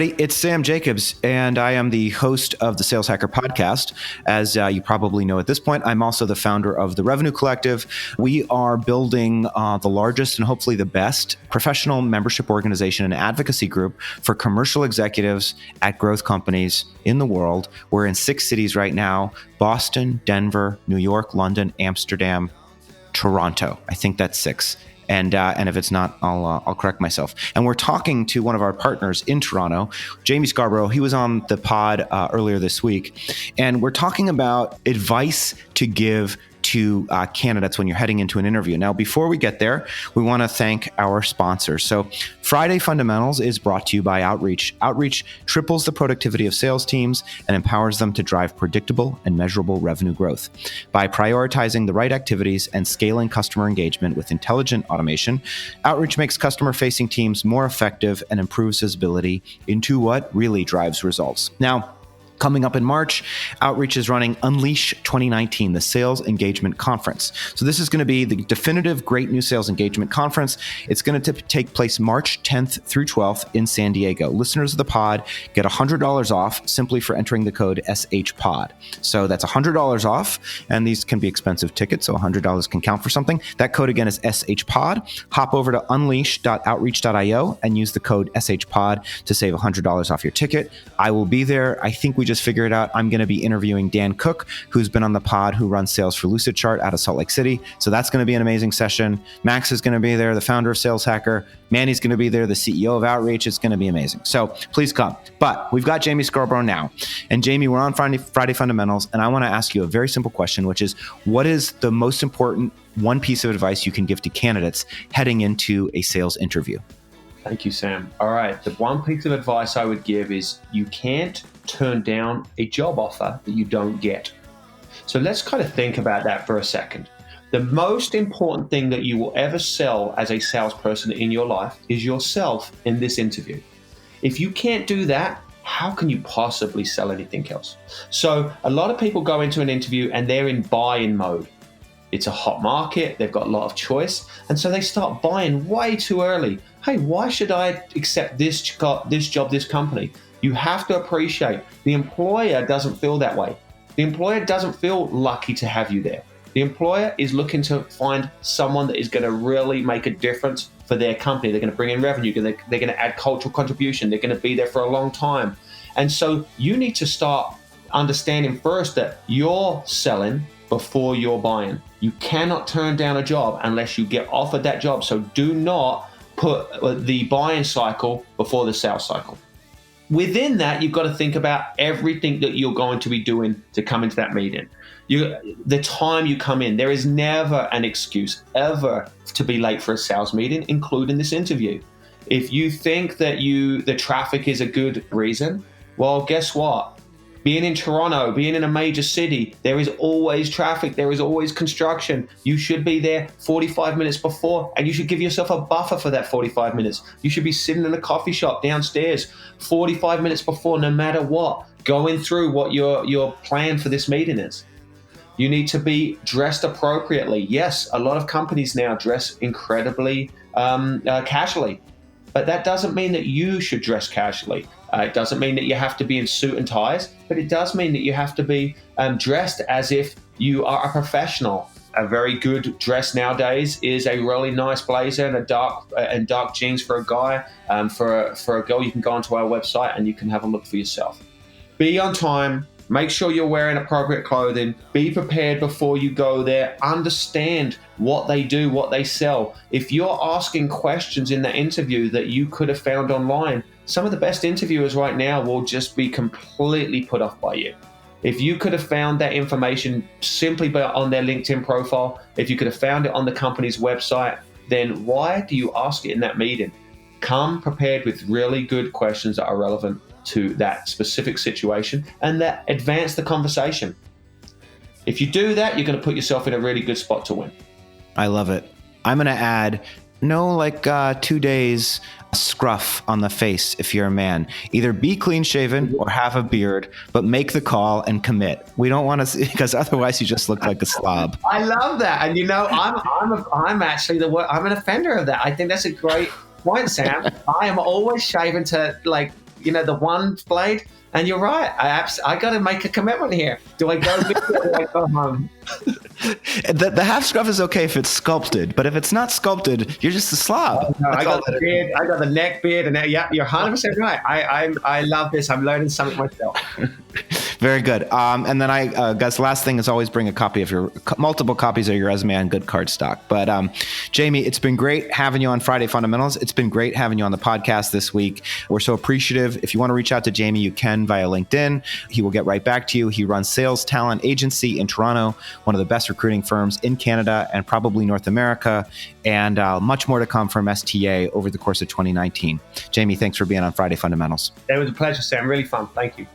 everybody. It's Sam Jacobs, and I am the host of the Sales Hacker podcast. As you probably know at this point, I'm also the founder of the Revenue Collective. We are building the largest and hopefully the best professional membership organization and advocacy group for commercial executives at growth companies in the world. We're in 6 cities right now: Boston, Denver, New York, London, Amsterdam, Toronto. I think that's 6. And if it's not, I'll correct myself. And we're talking to one of our partners in Toronto, Jamie Scarborough. He was on the pod earlier this week. And we're talking about advice to give to candidates when you're heading into an interview. Now, before we get there, we want to thank our sponsors. So Friday Fundamentals is brought to you by Outreach. Outreach triples the productivity of sales teams and empowers them to drive predictable and measurable revenue growth. By prioritizing the right activities and scaling customer engagement with intelligent automation, Outreach makes customer-facing teams more effective and improves visibility into what really drives results. Now, coming up in March, Outreach is running Unleash 2019, the Sales Engagement Conference. So this is going to be the definitive Great New Sales Engagement Conference. It's going to take place March 10th through 12th in San Diego. Listeners of the pod get $100 off simply for entering the code SHPOD. So that's $100 off, and these can be expensive tickets, so $100 can count for something. That code again is SHPOD. Hop over to unleash.outreach.io and use the code SHPOD to save $100 off your ticket. I will be there. I think we just figured out I'm going to be interviewing Dan Cook, who's been on the pod, who runs sales for Lucidchart out of Salt Lake City. So that's going to be an amazing session. Max is going to be there, the founder of Sales Hacker. Manny's going to be there, the CEO of Outreach. It's going to be amazing. So please come. But we've got Jamie Scarborough now. And Jamie, we're on Friday Fundamentals, and I want to ask you a very simple question, which is, what is the most important one piece of advice you can give to candidates heading into a sales interview? Thank you, Sam. All right. The one piece of advice I would give is you can't turn down a job offer that you don't get. So let's kind of think about that for a second. The most important thing that you will ever sell as a salesperson in your life is yourself in this interview. If you can't do that, how can you possibly sell anything else? So a lot of people go into an interview and they're in buy-in mode. It's a hot market, they've got a lot of choice, and so they start buying way too early. Hey, why should I accept this job, this company? You have to appreciate the employer doesn't feel that way. The employer doesn't feel lucky to have you there. The employer is looking to find someone that is going to really make a difference for their company. They're going to bring in revenue, they're going to add cultural contribution, they're going to be there for a long time. And so you need to start understanding first that you're selling before you're buying. You cannot turn down a job unless you get offered that job. So do not put the buying cycle before the sales cycle. Within that, you've got to think about everything that you're going to be doing to come into that meeting. The time you come in, there is never an excuse ever to be late for a sales meeting, including this interview. If you think that the traffic is a good reason, well, guess what? Being in Toronto, being in a major city, there is always traffic, there is always construction. You should be there 45 minutes before, and you should give yourself a buffer for that 45 minutes. You should be sitting in a coffee shop downstairs 45 minutes before, no matter what, going through what your plan for this meeting is. You need to be dressed appropriately. Yes, a lot of companies now dress incredibly casually, but that doesn't mean that you should dress casually. It doesn't mean that you have to be in suit and ties, but it does mean that you have to be dressed as if you are a professional. A very good dress nowadays is a really nice blazer and dark jeans for a guy. For a girl, you can go onto our website and you can have a look for yourself. Be on time. Make sure you're wearing appropriate clothing. Be prepared before you go there. Understand what they do, what they sell. If you're asking questions in the interview that you could have found online, some of the best interviewers right now will just be completely put off by you. If you could have found that information simply on their LinkedIn profile, if you could have found it on the company's website, then why do you ask it in that meeting? Come prepared with really good questions that are relevant to that specific situation and that advance the conversation. If you do that, you're going to put yourself in a really good spot to win. I love it. I'm going to add 2 days scruff on the face if you're a man. Either be clean shaven or have a beard, but make the call and commit. We don't want to, because otherwise you just look like a slob. I love that. And I'm actually I'm an offender of that. I think that's a great point, Sam. I am always shaving to the one blade. And you're right. I got to make a commitment here. Do I go big or do I go home? The half scruff is okay if it's sculpted, but if it's not sculpted, you're just a slob. No, I got the beard. I got the neck beard, and you're 100% right. I love this. I'm learning something myself. Very good. And then I guess last thing is always bring a copy of multiple copies of your resume on good cardstock. But Jamie, it's been great having you on Friday Fundamentals. It's been great having you on the podcast this week. We're so appreciative. If you want to reach out to Jamie, you can via LinkedIn. He will get right back to you. He runs Sales Talent Agency in Toronto, one of the best recruiting firms in Canada and probably North America, and much more to come from STA over the course of 2019. Jamie, thanks for being on Friday Fundamentals. It was a pleasure, Sam. Really fun. Thank you.